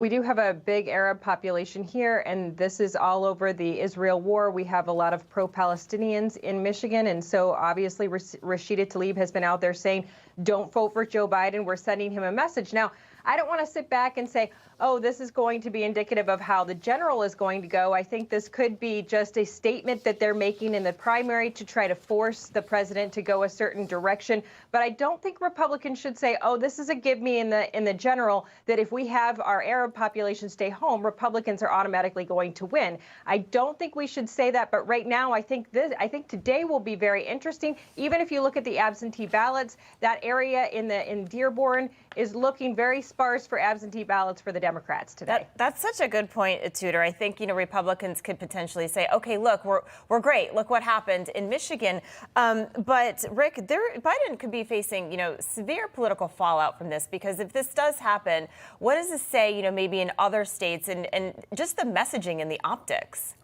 We do have a big Arab population here, and this is all over the Israel war. We have a lot of pro-Palestinians in Michigan, and so obviously Rashida Tlaib has been out there saying, don't vote for Joe Biden. We're sending him a message. Now, I don't want to sit back and say, oh, this is going to be indicative of how the general is going to go. I think this could be just a statement that they're making in the primary to try to force the president to go a certain direction. But I don't think Republicans should say, oh, this is a give me in the general, that if we have our Arab population stay home, Republicans are automatically going to win. I don't think we should say that. But right now, I think today will be very interesting. Even if you look at the absentee ballots, that area in Dearborn is looking very sparse for absentee ballots for the Democrats today. That's such a good point, Tudor. I think, Republicans could potentially say, okay, look, we're great. Look what happened in Michigan. But Rick, Biden could be facing, severe political fallout from this, because if this does happen, what does this say, maybe in other states and just the messaging and the optics?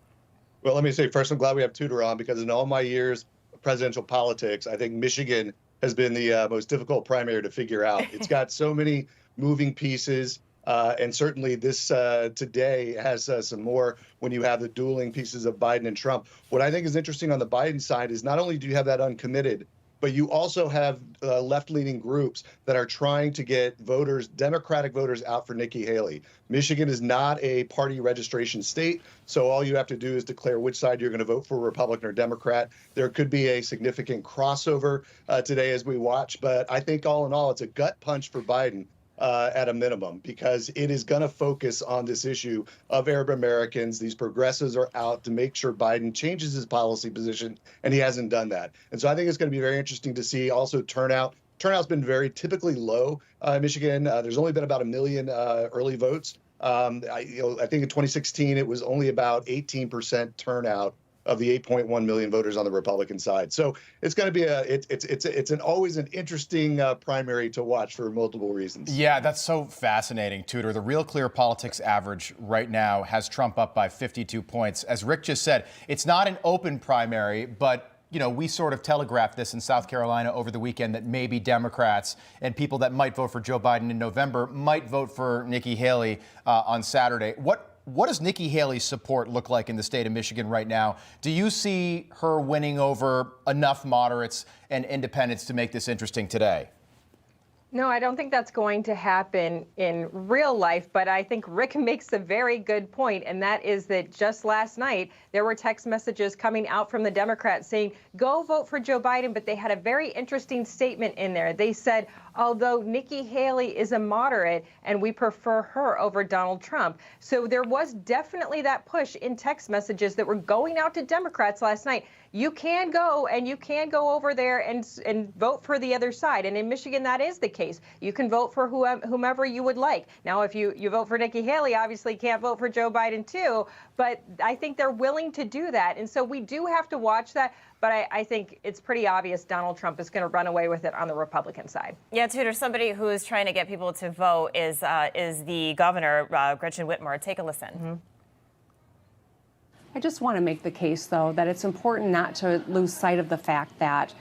Well, let me say first, I'm glad we have Tudor on, because in all my years of presidential politics, I think Michigan has been the most difficult primary to figure out. It's got so many moving pieces. And certainly this today has some more when you have the dueling pieces of Biden and Trump. What I think is interesting on the Biden side is not only do you have that uncommitted, but you also have left-leaning groups that are trying to get voters, Democratic voters, out for Nikki Haley. Michigan is not a party registration state, so all you have to do is declare which side you're going to vote for, Republican or Democrat. There could be a significant crossover today as we watch, but I think all in all, it's a gut punch for Biden. At a minimum, because it is going to focus on this issue of Arab Americans. These progressives are out to make sure Biden changes his policy position, and he hasn't done that. And so I think it's going to be very interesting to see also turnout. Turnout's been very typically low in Michigan. There's only been about 1 million early votes. I think in 2016 it was only about 18% turnout of the 8.1 million voters on the Republican side. So it's going to be always an interesting primary to watch for multiple reasons. Yeah, that's so fascinating, Tudor. The Real Clear Politics average right now has Trump up by 52 points. As Rick just said, it's not an open primary, but we sort of telegraphed this in South Carolina over the weekend that maybe Democrats and people that might vote for Joe Biden in November might vote for Nikki Haley on Saturday. What does Nikki Haley's support look like in the state of Michigan right now? Do you see her winning over enough moderates and independents to make this interesting today? No, I don't think that's going to happen in real life, but I think Rick makes a very good point, and that is that just last night, there were text messages coming out from the Democrats saying, go vote for Joe Biden, but they had a very interesting statement in there. They said, although Nikki Haley is a moderate and we prefer her over Donald Trump. So there was definitely that push in text messages that were going out to Democrats last night. You can go over there and vote for the other side. And in Michigan, that is the case. You can vote for whomever you would like. Now, if you vote for Nikki Haley, obviously can't vote for Joe Biden, too. But I think they're willing to do that. And so we do have to watch that. But I think it's pretty obvious Donald Trump is going to run away with it on the Republican side. Yeah, Tudor, somebody who is trying to get people to vote is the governor, Gretchen Whitmer. Take a listen. Mm-hmm. I just want to make the case, though, that it's important not to lose sight of the fact that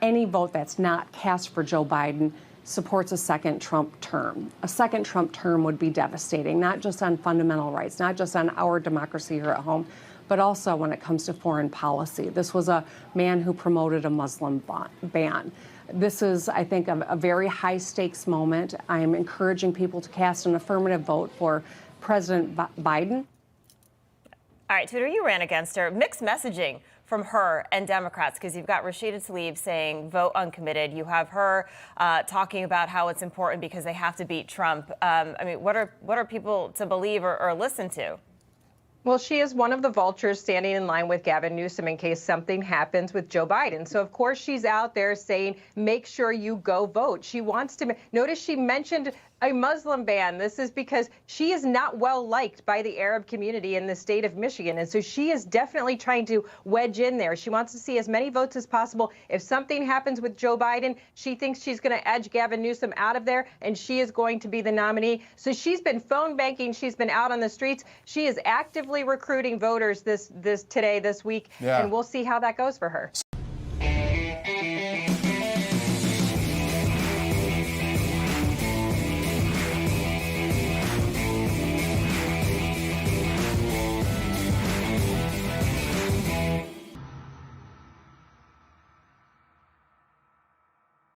any vote that's not cast for Joe Biden supports a second Trump term. A second Trump term would be devastating, not just on fundamental rights, not just on our democracy here at home, but also when it comes to foreign policy. This was a man who promoted a Muslim ban. This is, I think, a very high-stakes moment. I'm encouraging people to cast an affirmative vote for President Biden. All right, Tudor, you ran against her. Mixed messaging from her and Democrats, because you've got Rashida Tlaib saying vote uncommitted. You have her talking about how it's important because they have to beat Trump. What are people to believe or listen to? Well, she is one of the vultures standing in line with Gavin Newsom in case something happens with Joe Biden. So, of course, she's out there saying, make sure you go vote. She wants to notice she mentioned a Muslim ban. This is because she is not well liked by the Arab community in the state of Michigan. And so she is definitely trying to wedge in there. She wants to see as many votes as possible. If something happens with Joe Biden, she thinks she's going to edge Gavin Newsom out of there, and she is going to be the nominee. So she's been phone banking. She's been out on the streets. She is actively recruiting voters this week, and we'll see how that goes for her.